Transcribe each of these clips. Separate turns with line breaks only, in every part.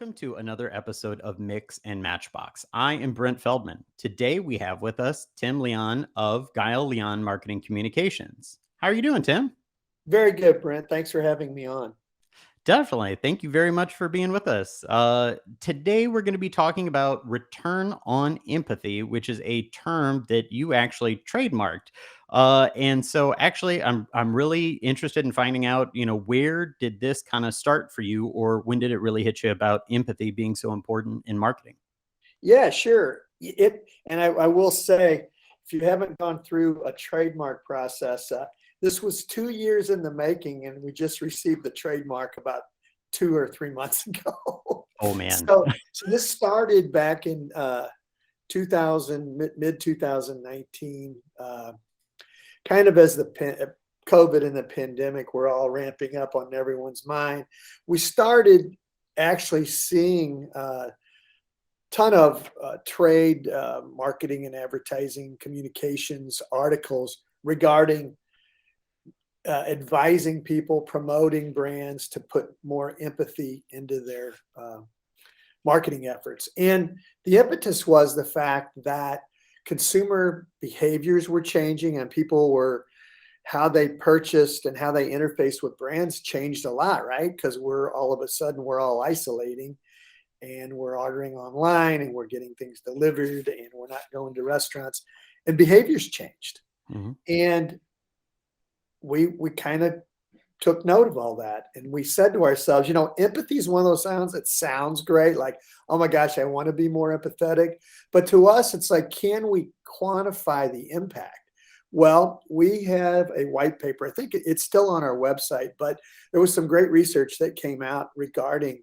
Welcome to another episode of Mix and Matchbox. I am Brent Feldman. Today we have with us Tim Leon of Guile Leon Marketing Communications. How are you doing, Tim?
Very good, Brent. Thanks for having me on.
Definitely. Thank you very much for being with us. Today we're going to be talking about return on empathy, which is a term that you actually trademarked. And so I'm really interested in finding out, where did this kind of start for you, or when did it really hit you about empathy being so important in marketing?
Yeah, sure. I will say, if you haven't gone through a trademark process, this was 2 years in the making, and we just received the trademark about 2 or 3 months ago.
Oh man.
So this started back in 2000, mid 2019, kind of as COVID and the pandemic were all ramping up on everyone's mind. We started actually seeing ton of trade marketing and advertising communications articles regarding advising people, promoting brands to put more empathy into their marketing efforts. And the impetus was the fact that consumer behaviors were changing, and how they purchased and how they interface with brands changed a lot, right? Because we're all isolating, and we're ordering online, and we're getting things delivered, and we're not going to restaurants, and behaviors changed.
Mhm.
And we kind of took note of all that, and we said to ourselves, empathy is one of those sounds that sounds great, like, oh my gosh, I want to be more empathetic. But to us, it's like, can we quantify the impact? Well, we have a white paper. I think it's still on our website, but there was some great research that came out regarding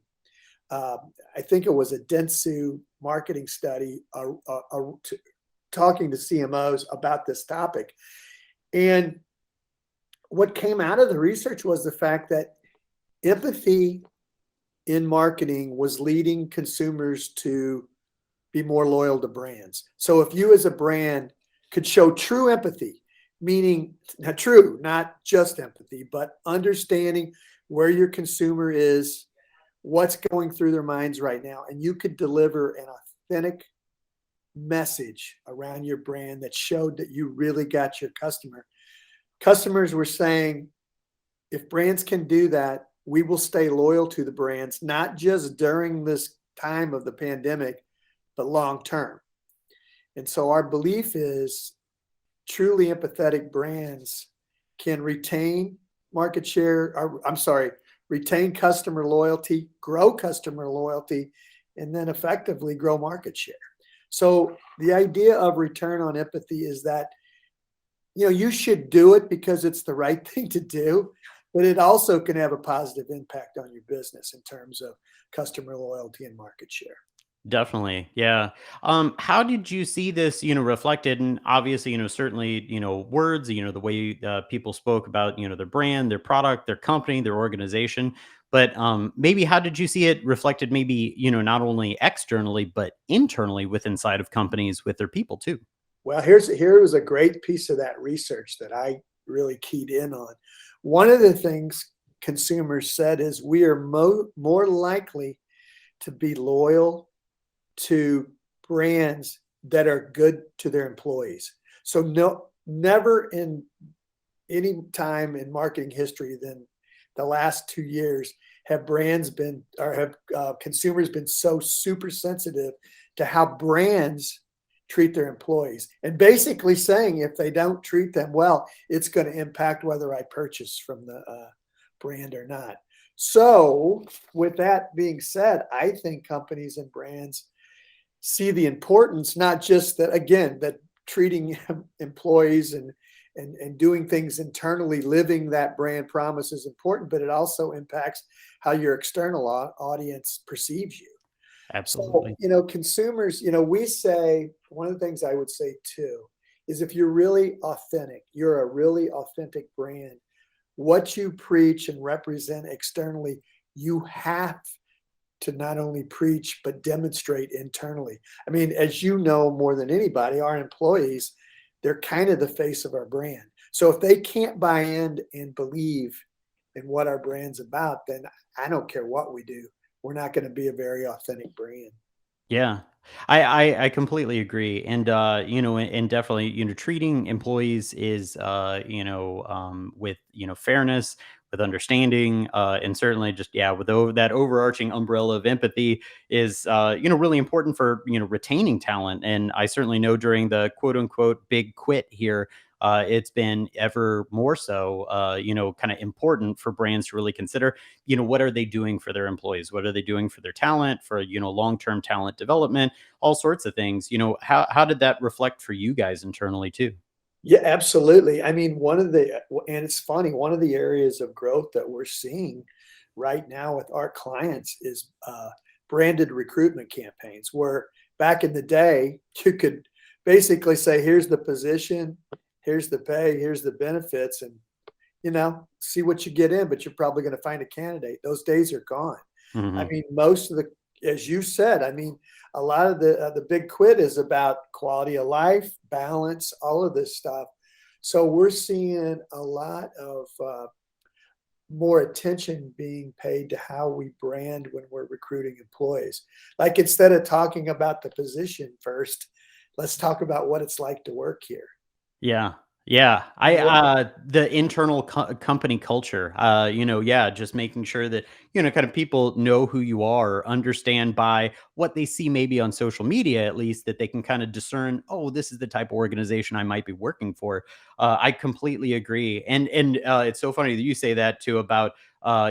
I think it was a Dentsu marketing study talking to CMOs about this topic. And what came out of the research was the fact that empathy in marketing was leading consumers to be more loyal to brands. So if you as a brand could show true empathy, meaning not just empathy, but understanding where your consumer is, what's going through their minds right now, and you could deliver an authentic message around your brand that showed that you really got your customer. Customers were saying, if brands can do that, we will stay loyal to the brands, not just during this time of the pandemic, but long term. And so our belief is truly empathetic brands can retain customer loyalty, grow customer loyalty, and then effectively grow market share. So the idea of return on empathy is that, you should do it because it's the right thing to do, but it also can have a positive impact on your business in terms of customer loyalty and market share.
Definitely. Yeah. How did you see this, reflected? And obviously, certainly, words, the way people spoke about, their brand, their product, their company, their organization. But maybe how did you see it reflected, maybe, not only externally, but internally with inside of companies with their people too?
Well, here was a great piece of that research that I really keyed in on. One of the things consumers said is we are more likely to be loyal to brands that are good to their employees. So never in any time in marketing history than the last 2 years have consumers been so super sensitive to how brands treat their employees, and basically saying if they don't treat them well, it's going to impact whether I purchase from the brand or not. So with that being said, I think companies and brands see the importance, not just that treating employees and doing things internally, living that brand promise is important, but it also impacts how your external audience perceives you. So,
Absolutely.
consumers, we say, one of the things I would say too is, if you're really authentic, you're a really authentic brand, what you preach and represent externally, you have to not only preach, but demonstrate internally. I mean, as you know more than anybody, our employees, they're kind of the face of our brand. So if they can't buy in and believe in what our brand's about, then I don't care what we do. we're not going to be a very authentic brand.
Yeah. I completely agree. And and definitely, treating employees is with, fairness, with understanding, and certainly just with that overarching umbrella of empathy is really important for, retaining talent. And I certainly know during the quote unquote big quit here, it's been ever more so kind of important for brands to really consider, what are they doing for their employees? What are they doing for their talent, for, long-term talent development, all sorts of things. How did that reflect for you guys internally too?
Yeah, absolutely. I mean, and it's funny, one of the areas of growth that we're seeing right now with our clients is branded recruitment campaigns, where back in the day, you could basically say, here's the position, here's the pay, here's the benefits, and see what you get in, but you're probably going to find a candidate. Those days are gone. I
Hmm.
mean, most of the, as you said, I mean, a lot of the big quit is about quality of life, balance, all of this stuff. So we're seeing a lot of more attention being paid to how we brand when we're recruiting employees. Like instead of talking about the position first, let's talk about what it's like to work here.
Yeah. Yeah. The internal company culture, just making sure that, kind of people know who you are, understand by what they see maybe on social media, at least that they can kind of discern, oh, this is the type of organization I might be working for. I completely agree. And it's so funny that you say that too about,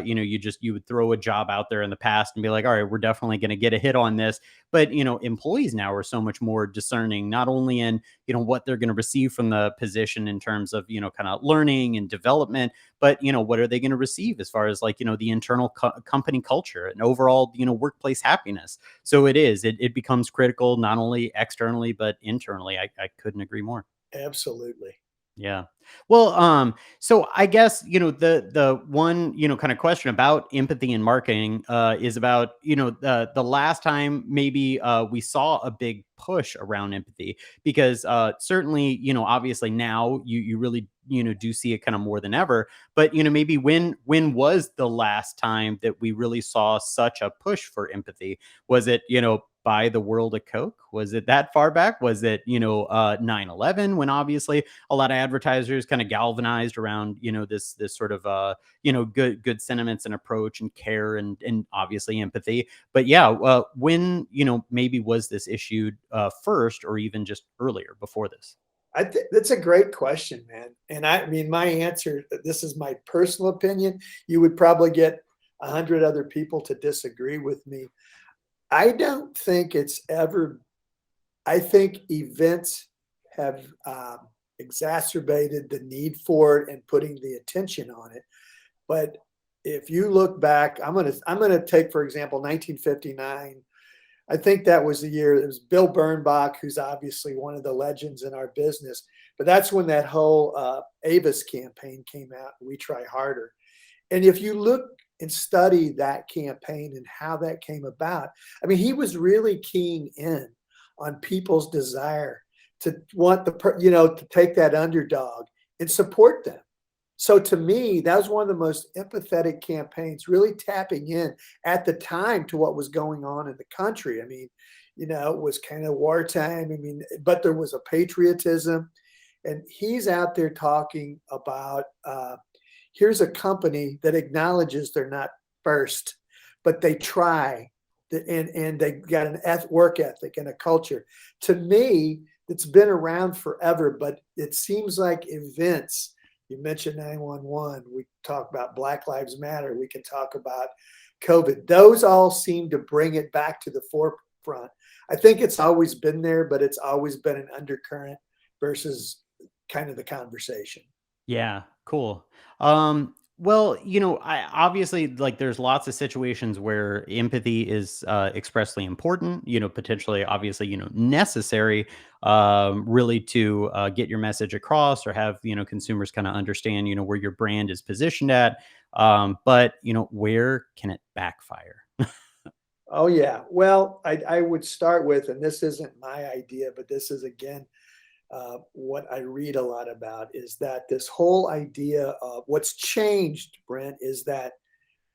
you would throw a job out there in the past and be like, all right, we're definitely going to get a hit on this. But, employees now are so much more discerning, not only in, what they're going to receive from the position in terms of, kind of learning and development, but, what are they going to receive as far as like, the internal company culture and overall, workplace happiness. So it becomes critical, not only externally, but internally. I couldn't agree more.
Absolutely.
Yeah. Well, so I guess, the one, kind of question about empathy in marketing is about, the last time maybe we saw a big push around empathy, because certainly, obviously now you really, do see it kind of more than ever. But, maybe when was the last time that we really saw such a push for empathy? Was it, by the world of Coke? Was it that far back? Was it, 9/11, when obviously a lot of advertisers kind of galvanized around, this sort of good sentiments and approach and care and obviously empathy. But yeah, when, maybe was this issued first, or even just earlier before this?
I think that's a great question, man. And I mean, my answer, this is my personal opinion. You would probably get 100 other people to disagree with me. I don't think it's ever, I think events have exacerbated the need for it and putting the attention on it. But if you look back, I'm gonna take, for example, 1959. I think that was the year. It was Bill Bernbach, who's obviously one of the legends in our business. But that's when that whole Avis campaign came out. We try harder. And if you look and study that campaign and how that came about, I mean, he was really keying in on people's desire to want to take that underdog and support them. So to me, that was one of the most empathetic campaigns, really tapping in at the time to what was going on in the country. I mean, it was kind of wartime. I mean, but there was a patriotism, and he's out there talking about here's a company that acknowledges they're not first, but they try, and they got an work ethic and a culture. To me, it's been around forever, but it seems like events. You mentioned 911. We talk about Black Lives Matter. We can talk about COVID. Those all seem to bring it back to the forefront. I think it's always been there, but it's always been an undercurrent versus kind of the conversation.
Yeah, cool. Well, I obviously, like, there's lots of situations where empathy is expressly important, potentially, obviously, necessary, really to get your message across, or have, consumers kind of understand, where your brand is positioned at. But, where can it backfire?
Oh yeah. Well, I would start with, and this isn't my idea, but this is again what I read a lot about, is that this whole idea of what's changed, Brent, is that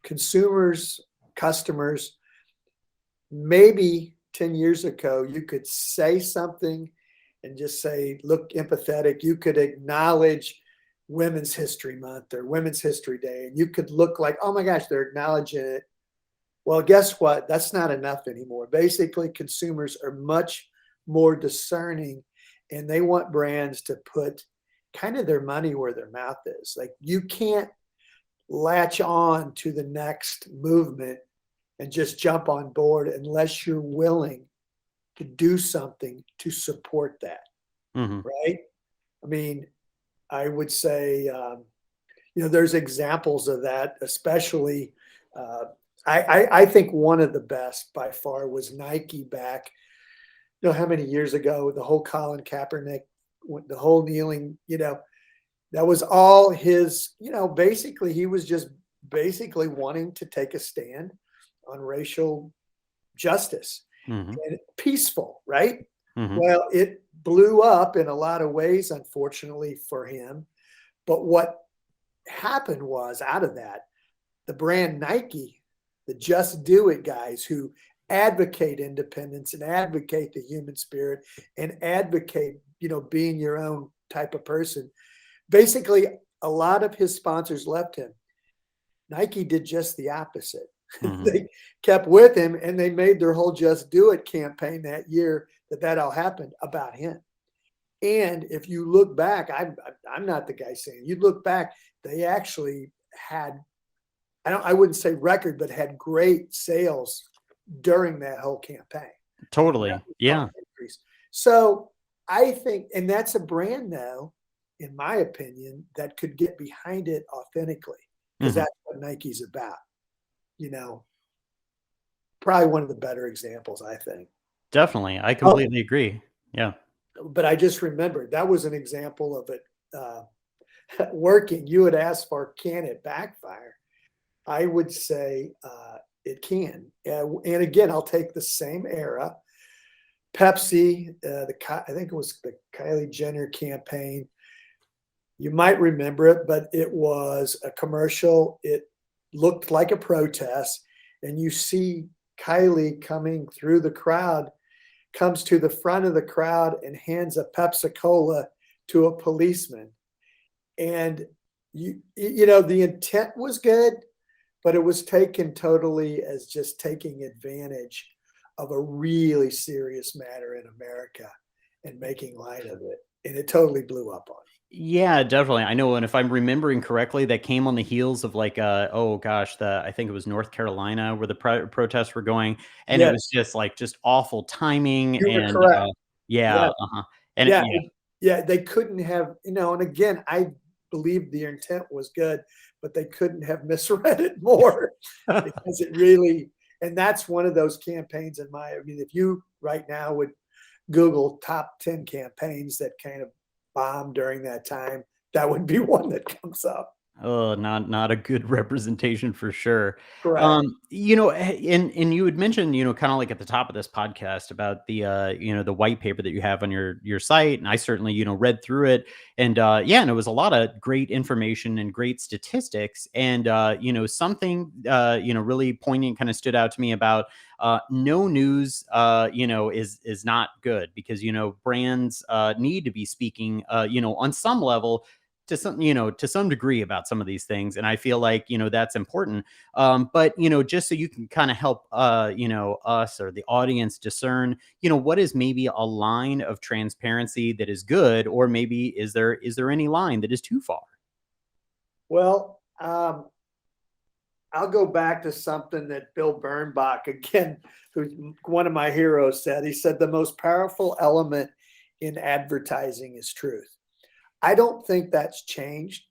consumers, customers, maybe 10 years ago, you could say something and just say, look empathetic. You could acknowledge Women's History Month or Women's History Day, and you could look like, oh my gosh, they're acknowledging it. Well, guess what? That's not enough anymore. Basically, consumers are much more discerning, and they want brands to put kind of their money where their mouth is. Like, you can't latch on to the next movement and just jump on board unless you're willing to do something to support that,
Hmm.
right? I mean, I would say, there's examples of that, especially. Uh, I think one of the best by far was Nike back, how many years ago, the whole Colin Kaepernick, the whole kneeling, that was all his, basically, he was just basically wanting to take a stand on racial justice
Hmm.
and peaceful, right?
Hmm.
Well, it blew up in a lot of ways, unfortunately for him. But what happened was, out of that, the brand Nike, the Just Do It guys who advocate independence and advocate the human spirit and advocate, being your own type of person. Basically, a lot of his sponsors left him. Nike did just the opposite.
Hmm.
They kept with him, and they made their whole Just Do It campaign that year that all happened about him. And if you look back, I'm not the guy saying, you look back, they actually had, I wouldn't say record, but had great sales during that whole campaign.
Totally. Yeah.
Increase. So I think, and that's a brand now, in my opinion, that could get behind it authentically, because
Hmm.
that's what Nike's about. You know, Probably one of the better examples, I think.
Definitely. I
Oh,
completely agree. Yeah.
but I just remembered that was an example of it working. You had asked for, can it backfire? I would say it can. And again, I'll take the same era. Pepsi, I think it was the Kylie Jenner campaign. You might remember it, but it was a commercial. It looked like a protest, and you see Kylie coming through the crowd, comes to the front of the crowd and hands a Pepsi Cola to a policeman. And the intent was good, but it was taken totally as just taking advantage of a really serious matter in America and making light of it. And it totally blew up on it.
Yeah, definitely. I know, and if I'm remembering correctly, that came on the heels of like, oh gosh, I think it was North Carolina where the protests were going, and it was
Yes,
just awful timing,
you were
and
correct.
yeah,
Yeah,
and
yeah,
yeah,
yeah. They couldn't have, and again, I believe the intent was good, but they couldn't have misread it more because it really, and that's one of those campaigns I mean, if you right now would Google top 10 campaigns that kind of bombed during that time, that would be one that comes up.
oh, not a good representation for sure.
Correct.
And you had mentioned, kind of like at the top of this podcast about the white paper that you have on your site, and I certainly, read through it, and yeah, and it was a lot of great information and great statistics, and something really poignant kind of stood out to me about no news, is not good because brands need to be speaking, on some level to some degree about some of these things, and I feel like that's important, but just so you can kind of help us or the audience discern what is maybe a line of transparency that is good, or maybe is there any line that is too far?
Well, I'll go back to something that Bill Bernbach, again, who's one of my heroes, said. He said the most powerful element in advertising is truth. I don't think that's changed,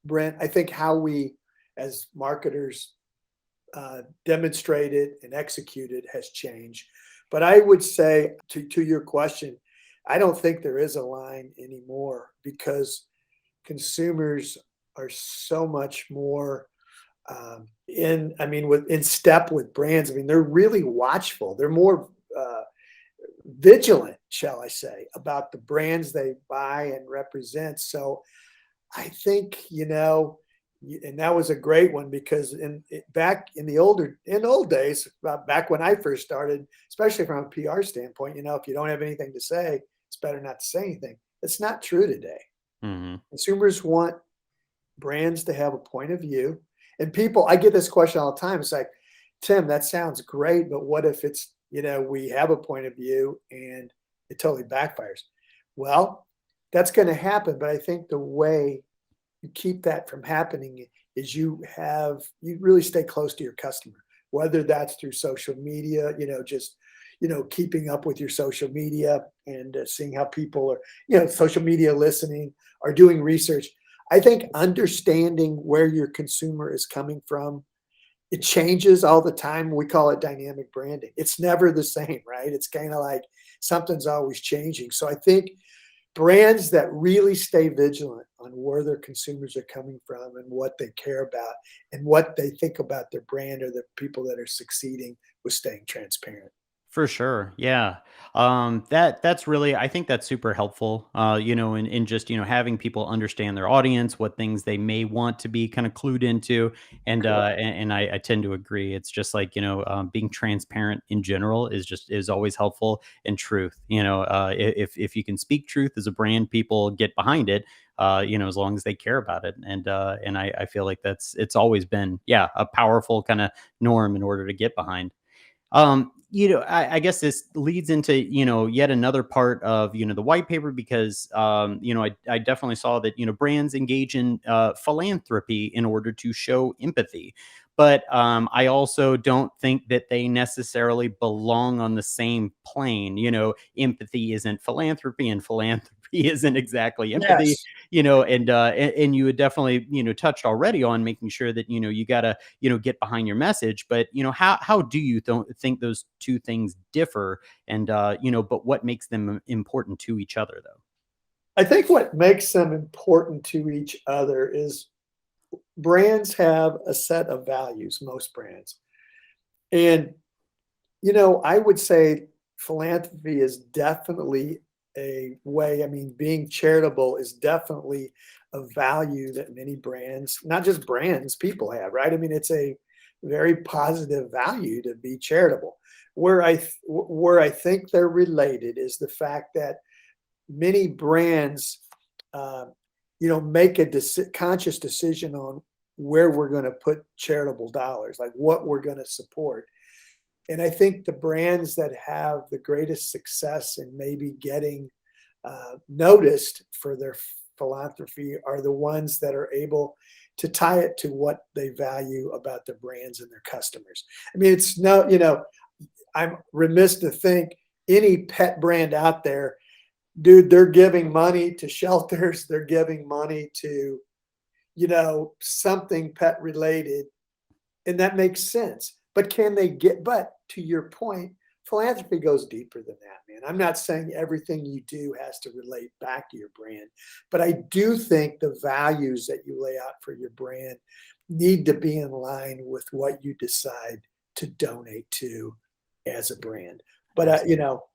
Brent. I think how we, as marketers, demonstrate it and execute it has changed. But I would say, to your question, I don't think there is a line anymore because consumers are so much more in step with brands. I mean, they're really watchful. They're more vigilant, shall I say, about the brands they buy and represent. So I think, And that was a great one because back in the old days, back when I first started, especially from a PR standpoint, if you don't have anything to say, it's better not to say anything. It's not true today.
Mhm.
Consumers want brands to have a point of view. And people, I get this question all the time. It's like, Tim, that sounds great, but what if we have a point of view and it totally backfires? Well, that's going to happen. But I think the way you keep that from happening is you really stay close to your customer, whether that's through social media, just, keeping up with your social media and seeing how people are, social media listening or doing research. I think understanding where your consumer is coming from, it changes all the time. We call it dynamic branding. It's never the same, right? It's kind of like something's always changing. So I think brands that really stay vigilant on where their consumers are coming from and what they care about and what they think about their brand or the people that are succeeding with staying transparent.
For sure. Yeah. That's really, I think that's super helpful. In just, having people understand their audience, what things they may want to be kind of clued into. And I tend to agree. It's just like, being transparent in general is always helpful, and truth. If you can speak truth as a brand, people get behind it. As long as they care about it. And I feel like it's always been, yeah, a powerful kind of norm in order to get behind. I guess this leads into, yet another part of, the white paper, because, I definitely saw that, brands engage in philanthropy in order to show empathy. But I also don't think that they necessarily belong on the same plane. Empathy isn't philanthropy, and philanthropy isn't exactly empathy.
Yes.
And you had definitely, touched already on making sure that, you gotta, get behind your message. But how do you think those two things differ? And but what makes them important to each other, though?
I think what makes them important to each other is brands have a set of values, most brands. And, I would say philanthropy is definitely a way, I mean, being charitable is definitely a value that many brands, not just brands, people have, right? I mean, it's a very positive value to be charitable. Where I think they're related is the fact that many brands, uh, make a conscious decision on where we're going to put charitable dollars, like what we're going to support. And I think the brands that have the greatest success in maybe getting noticed for their philanthropy are the ones that are able to tie it to what they value about their brands and their customers. I mean, it's no, I'm remiss to think any pet brand out there, dude, they're giving money to shelters, they're giving money to, something pet related, and that makes sense. But to your point, philanthropy goes deeper than that, man. I'm not saying everything you do has to relate back to your brand, but I do think the values that you lay out for your brand need to be in line with what you decide to donate to as a brand. But
Absolutely.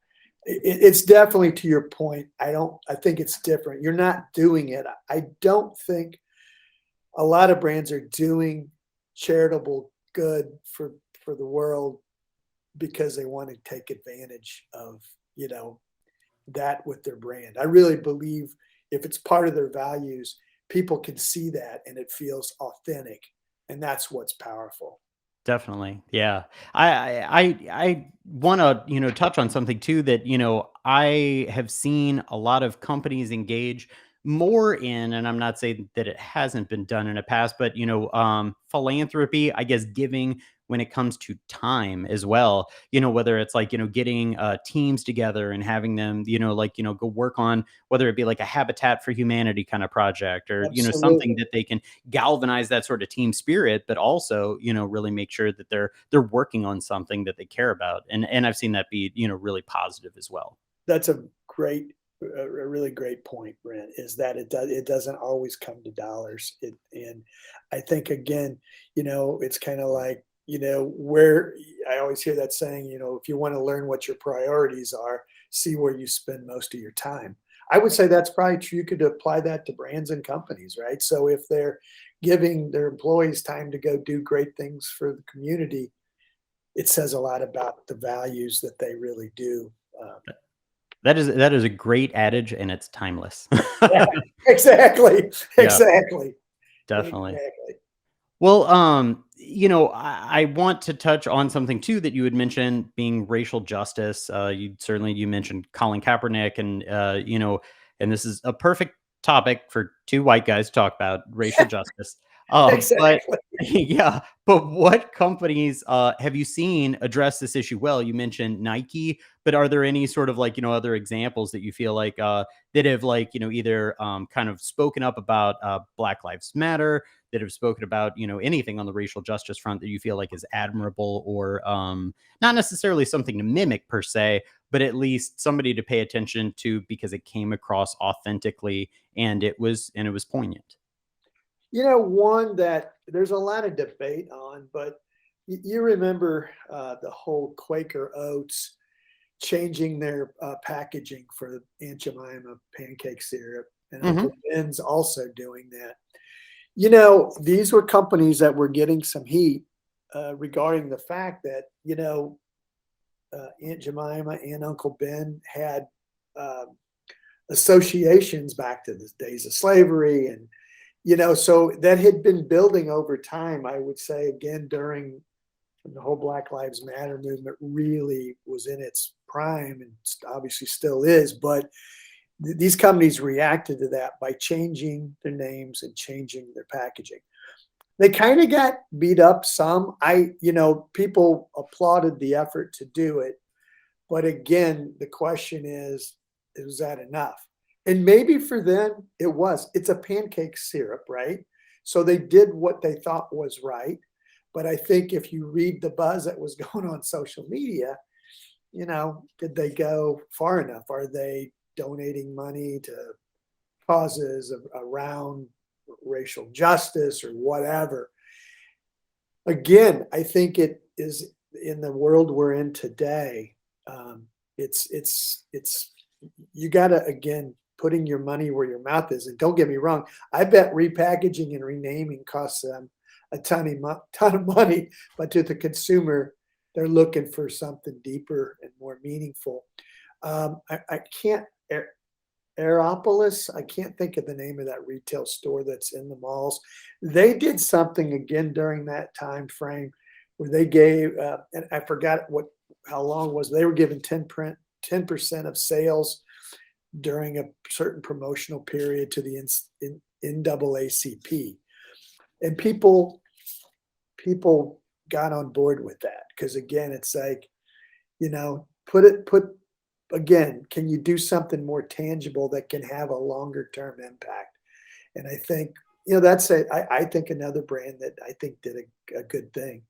it's definitely to your point. I think it's different. You're not doing it. I don't think a lot of brands are doing charitable good for the world because they want to take advantage of, you know, that with their brand. I really believe if it's part of their values, people can see that and it feels authentic. And that's what's powerful.
Definitely. Yeah. I want to, touch on something too that, I have seen a lot of companies engage more in, and I'm not saying that it hasn't been done in the past, but, philanthropy, I guess, giving when it comes to time as well, whether it's like, getting teams together and having them, go work on, whether it be like a Habitat for Humanity kind of project, or, something
Absolutely.
that they can galvanize that sort of team spirit, but also, really make sure that they're working on something that they care about. And I've seen that be, really positive as well.
That's a really great point, Brent, is that it doesn't always come to dollars. And I think again, it's kind of like, where I always hear that saying, if you want to learn what your priorities are, see where you spend most of your time. I would say that's probably true. You could apply that to brands and companies, right? So if they're giving their employees time to go do great things for the community, it says a lot about the values that they really do.
That is a great adage, and it's timeless.
Yeah, exactly,
Yeah,
exactly,
definitely.
exactly.
Well, I want to touch on something too that you had mentioned being racial justice. You mentioned Colin Kaepernick, and and this is a perfect topic for two white guys to talk about racial justice. But
Exactly.
yeah, but what companies have you seen address this issue well? You mentioned Nike, but are there any sort of like other examples that you feel like that have like either kind of spoken up about Black Lives Matter, that have spoken about anything on the racial justice front that you feel like is admirable, or not necessarily something to mimic per se, but at least somebody to pay attention to because it came across authentically and it was poignant.
One that there's a lot of debate on, but you remember the whole Quaker Oats changing their packaging for Aunt Jemima pancake syrup, and Uncle
Hmm.
Ben's also doing that. These were companies that were getting some heat regarding the fact that, Aunt Jemima and Uncle Ben had um, associations back to the days of slavery. And, so that had been building over time, I would say, again, during the whole Black Lives Matter movement really was in its prime and obviously still is. But these companies reacted to that by changing their names and changing their packaging. They kind of got beat up some. People applauded the effort to do it. But again, the question is that enough? And maybe for them, it was. It's a pancake syrup, right? So they did what they thought was right. But I think if you read the buzz that was going on social media, did they go far enough? Are they donating money to causes around racial justice or whatever? Again, I think it is in the world we're in today. It's you got to again putting your money where your mouth is. And don't get me wrong, I bet repackaging and renaming costs them a ton of money, but to the consumer, they're looking for something deeper and more meaningful. I can't. Aeropolis, I can't think of the name of that retail store that's in the malls. They did something again during that time frame where they gave, and I forgot how long it was. They were given 10% of sales during a certain promotional period to the NAACP, and people got on board with that because again, it's like put again, can you do something more tangible that can have a longer term impact? And I think, I think another brand that I think did a good thing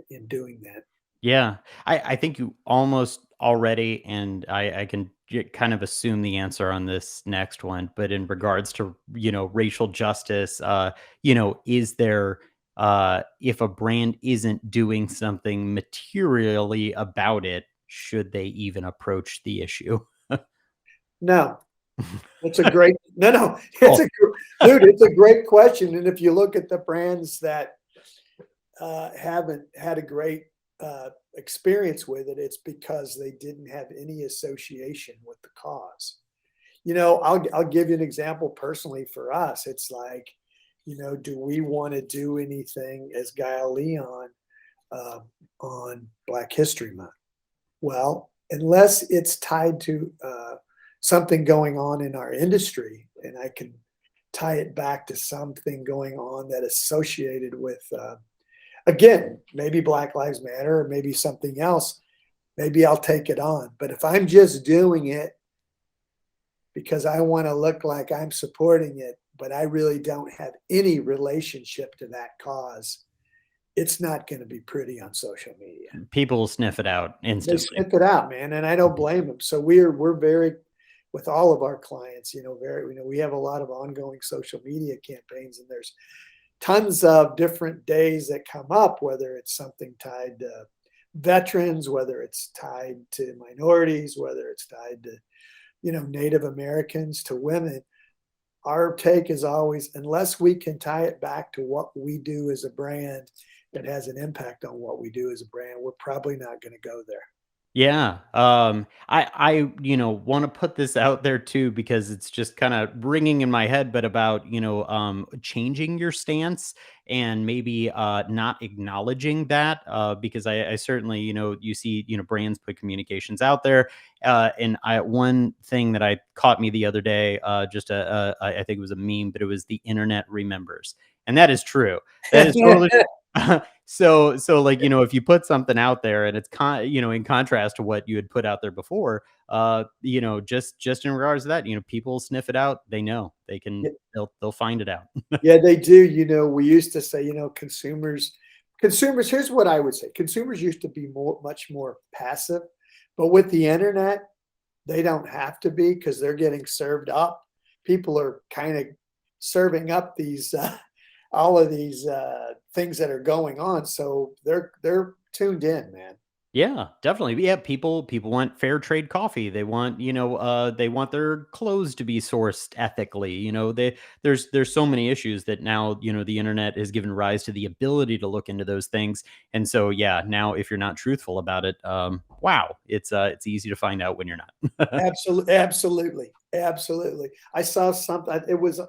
in doing that.
Yeah, I think you almost already, and I can kind of assume the answer on this next one. But in regards to racial justice, is there if a brand isn't doing something materially about it, should they even approach the issue?
No, it's a great, no,
Cool.
dude, it's a great question. And if you look at the brands that haven't had a great experience with it, it's because they didn't have any association with the cause. I'll give you an example personally for us. It's like, do we want to do anything as Guile Leon uh, on Black History Month? Well, unless it's tied to something going on in our industry, and I can tie it back to something going on that is associated with again, maybe Black Lives Matter or maybe something else, maybe I'll take it on. But if I'm just doing it because I want to look like I'm supporting it, but I really don't have any relationship to that cause, it's not going to be pretty on social media.
People will sniff it out
They
instantly.
sniff it out, man, and I don't blame them. So we're very, with all of our clients, we have a lot of ongoing social media campaigns, and there's tons of different days that come up, whether it's something tied to veterans, whether it's tied to minorities, whether it's tied to Native Americans to women, our take is always, unless we can tie it back to what we do as a brand that has an impact on what we do as a brand, we're probably not going to go there.
Yeah. I want to put this out there too because it's just kind of ringing in my head, but about, changing your stance and maybe not acknowledging that because I certainly, you see, brands put communications out there. And one thing that I caught me the other day, I think it was a meme, but it was the internet remembers. And that is true. That is totally so like, if you put something out there and it's in contrast to what you had put out there before, just in regards to that, people sniff it out. They know they'll find it out.
Yeah, they do. We used to say, consumers, here's what I would say. Consumers used to be much more passive, but with the internet, they don't have to be because they're getting served up. People are kind of serving up these all of these things that are going on, so they're tuned in, man.
Yeah, definitely. Yeah, people want fair trade coffee. They want, they want their clothes to be sourced ethically. There's so many issues that now, the internet has given rise to the ability to look into those things. And so yeah, now if you're not truthful about it, wow, it's easy to find out when you're not.
Absolutely, absolutely, absolutely. I saw something. It was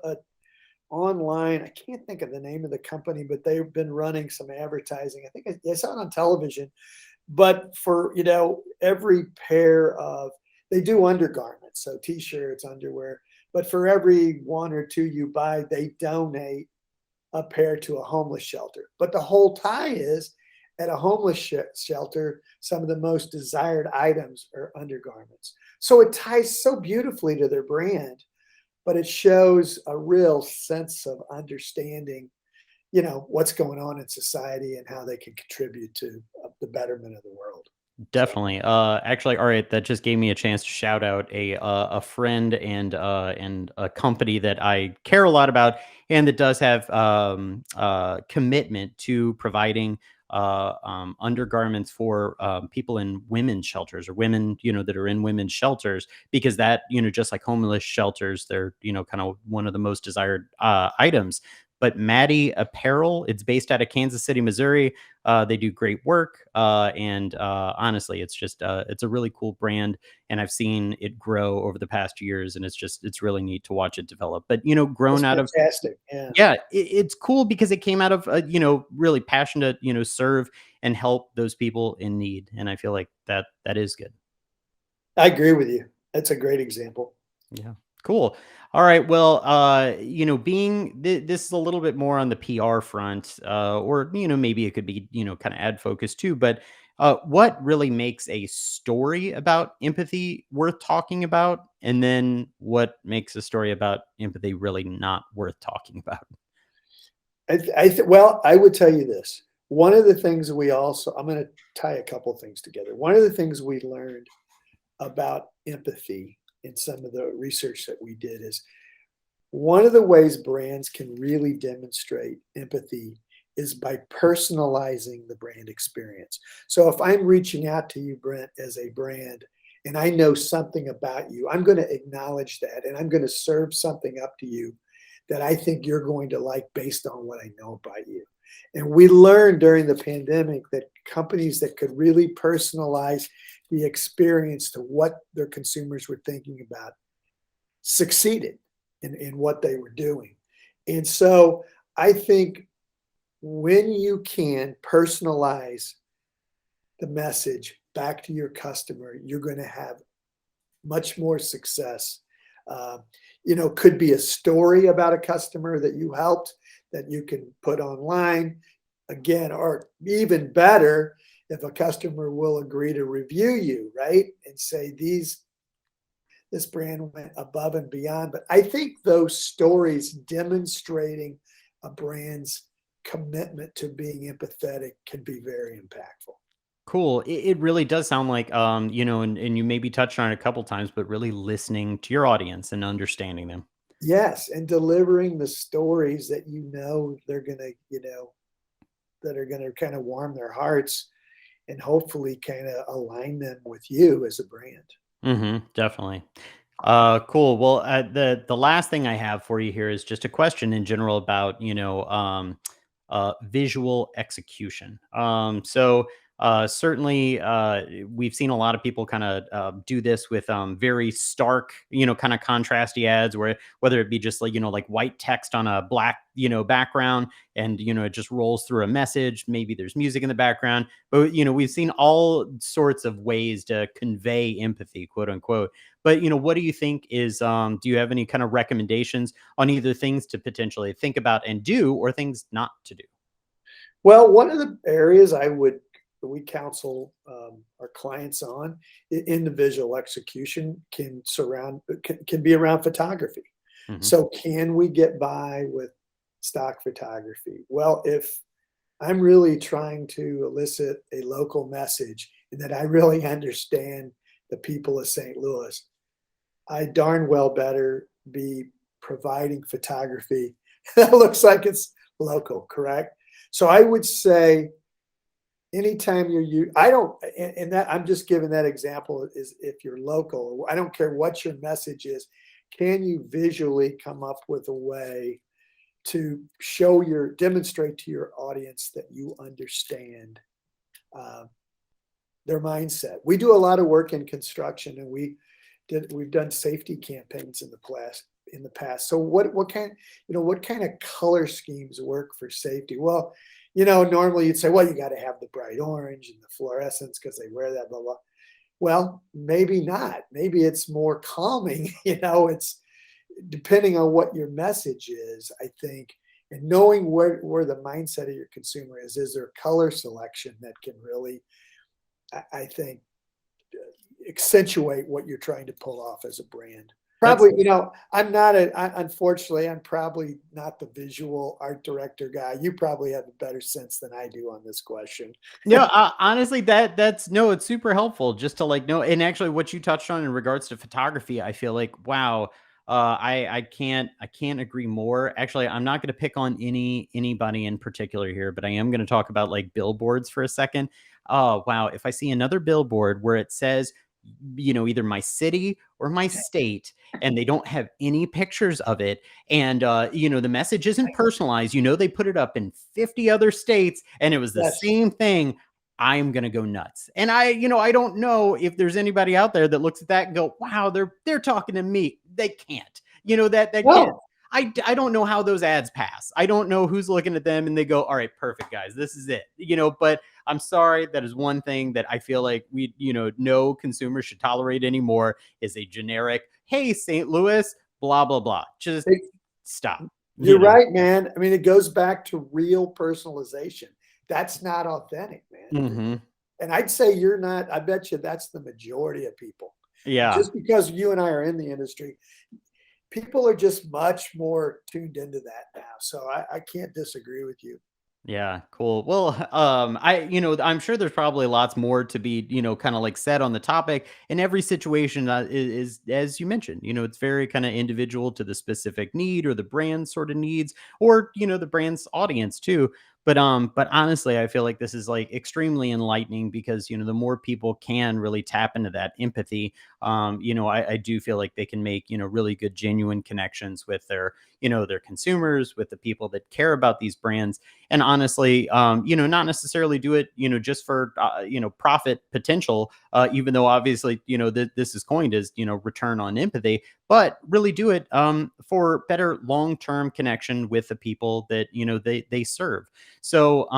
online. I can't think of the name of the company, but they've been running some advertising. I think I saw it on television. But for every pair of, they do undergarments, so t-shirts, underwear. But for every one or two you buy, they donate a pair to a homeless shelter. But the whole tie is, at a homeless shelter, some of the most desired items are undergarments. So it ties so beautifully to their brand, but it shows a real sense of understanding, what's going on in society and how they can contribute to the betterment of the world. So
Definitely. Actually, all right. That just gave me a chance to shout out a friend and a company that I care a lot about, and that does have commitment to providing undergarments for people in women's shelters or women, that are in women's shelters, because that, just like homeless shelters, they're, kind of one of the most desired items. But Maddie Apparel, it's based out of Kansas City, Missouri. They do great work, and honestly, it's a really cool brand, and I've seen it grow over the past years, and it's really neat to watch it develop. But
that's
grown out of,
fantastic. Yeah,
yeah, it's cool because it came out of really passion to serve and help those people in need, and I feel like that is good.
I agree with you. That's a great example.
Yeah. Cool. All right. Well, being this is a little bit more on the PR front, or maybe it could be kind of ad focused too. But what really makes a story about empathy worth talking about, and then what makes a story about empathy really not worth talking about?
Well, I would tell you this. One of the things I'm going to tie a couple things together. One of the things we learned about empathy in some of the research that we did is, one of the ways brands can really demonstrate empathy is by personalizing the brand experience. So if I'm reaching out to you, Brent, as a brand, and I know something about you, I'm going to acknowledge that, and I'm going to serve something up to you that I think you're going to like based on what I know about you. And we learned during the pandemic that companies that could really personalize the experience to what their consumers were thinking about succeeded in what they were doing. And so I think when you can personalize the message back to your customer, you're going to have much more success. Could be a story about a customer that you helped that you can put online. Again, or even better, if a customer will agree to review you, right? And say this brand went above and beyond. But I think those stories demonstrating a brand's commitment to being empathetic can be very impactful.
Cool. It really does sound like, and you maybe touched on it a couple times, but really listening to your audience and understanding them.
Yes, and delivering the stories that they're gonna, that are gonna kind of warm their hearts and hopefully kind of align them with you as a brand.
Definitely. Cool. Well, the last thing I have for you here is just a question in general about visual execution. Certainly, we've seen a lot of people kind of do this with very stark, kind of contrasty ads, where whether it be just like like white text on a black background, and it just rolls through a message. Maybe there's music in the background, but we've seen all sorts of ways to convey empathy, quote unquote. But what do you think is do you have any kind of recommendations on either things to potentially think about and do, or things not to do?
Well, one of the areas we counsel our clients on in the visual execution can be around photography.
Hmm.
So can we get by with stock photography? Well, if I'm really trying to elicit a local message and that I really understand the people of St. Louis, I darn well better be providing photography that looks like it's local, correct? So I would say anytime I don't, and that I'm just giving that example is if you're local, I don't care what your message is, can you visually come up with a way to demonstrate to your audience that you understand uh, their mindset? We do a lot of work in construction, and we've done safety campaigns in the past. So what kind of color schemes work for safety? Well, normally you'd say, well, you got to have the bright orange and the fluorescence because they wear that, blah, blah. Well, maybe not. Maybe it's more calming. It's depending on what your message is, I think, and knowing where the mindset of your consumer is there color selection that can really, I think, accentuate what you're trying to pull off as a brand.
That's
Probably, unfortunately, I'm probably not the visual art director guy. You probably have a better sense than I do on this question.
No, honestly, that's no, it's super helpful just to like know. And actually, what you touched on in regards to photography, I feel like wow, I can't agree more. Actually, I'm not going to pick on anybody in particular here, but I am going to talk about like billboards for a second. Oh wow, if I see another billboard where it says either my city or my state, and they don't have any pictures of it, and the message isn't personalized, they put it up in 50 other states and it was the
Yes.
same thing, I'm gonna go nuts. And I don't know if there's anybody out there that looks at that and go, wow, they're talking to me. They can't. That can't.
No.
I don't know how those ads pass. I don't know who's looking at them and they go, all right, perfect, guys, this is it. But I'm sorry, that is one thing that I feel like no consumer should tolerate anymore, is a generic, hey, St. Louis, blah, blah, blah. Just stop.
You're right, man. I mean, it goes back to real personalization. That's not authentic, man.
Hmm.
And I'd say you're not, I bet you that's the majority of people.
Yeah.
Just because you and I are in the industry, people are just much more tuned into that now. So I can't disagree with you.
Yeah, cool. Well, I'm sure there's probably lots more to be, kind of like said on the topic. And every situation is, as you mentioned, it's very kind of individual to the specific need or the brand sort of needs, or the brand's audience too. But honestly, I feel like this is like extremely enlightening because the more people can really tap into that empathy, I do feel like they can make really good, genuine connections with their consumers, with the people that care about these brands. And honestly, not necessarily do it just for profit potential, even though obviously this is coined as return on empathy, but really do it for better long-term connection with the people that they serve. So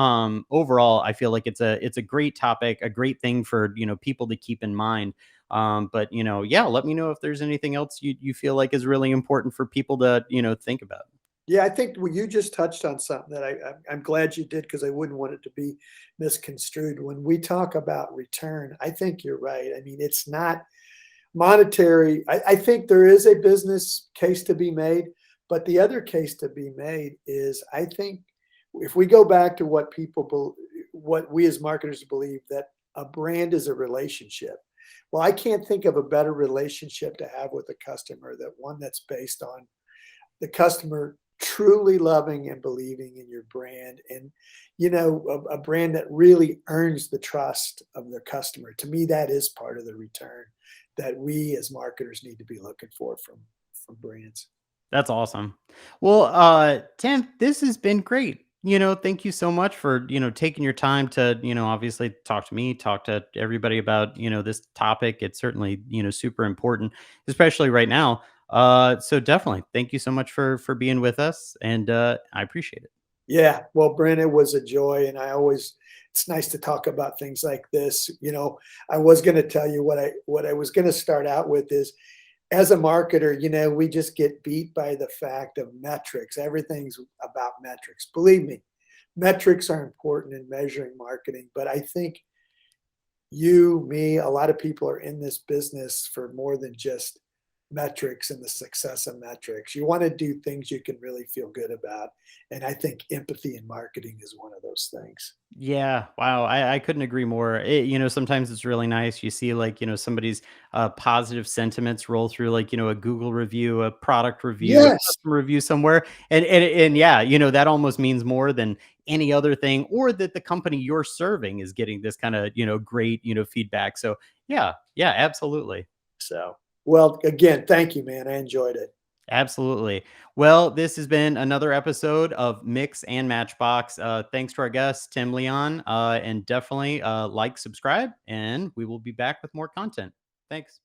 overall, I feel like it's a great topic, a great thing for people to keep in mind. But yeah, let me know if there's anything else you feel like is really important for people to think about.
Yeah, I think you just touched on something that I'm glad you did, because I wouldn't want it to be misconstrued. When we talk about return, I think you're right. I mean, it's not monetary. I think there is a business case to be made, but the other case to be made is, I think, if we go back to what we as marketers believe, that a brand is a relationship. Well, I can't think of a better relationship to have with a customer that one that's based on the customer truly loving and believing in your brand, and a brand that really earns the trust of their customer. To me, that is part of the return. that we as marketers need to be looking for from brands.
That's awesome. Well, Tim, this has been great. Thank you so much for, taking your time to, obviously talk to me, talk to everybody about, this topic. It's certainly, super important, especially right now. So definitely thank you so much for being with us, and I appreciate it.
Yeah, well, Brent, it was a joy, and it's nice to talk about things like this. I was going to tell you what I was going to start out with is, as a marketer, we just get beat by the fact of metrics. Everything's about metrics. Believe me, metrics are important in measuring marketing, but I think you, me, a lot of people are in this business for more than just metrics and the success of metrics. You want to do things you can really feel good about. And I think empathy in marketing is one of those things.
Yeah, wow. I couldn't agree more. Sometimes it's really nice. You see, like, somebody's positive sentiments roll through, like, a Google review, a product review, a
Yes.
customer review somewhere. And yeah, that almost means more than any other thing, or that the company you're serving is getting this kind of, great, feedback. So yeah, absolutely.
So, well, again, thank you, man. I enjoyed it.
Absolutely. Well, this has been another episode of Mix and Matchbox. Thanks to our guest, Tim Leon. And definitely like, subscribe, and we will be back with more content. Thanks.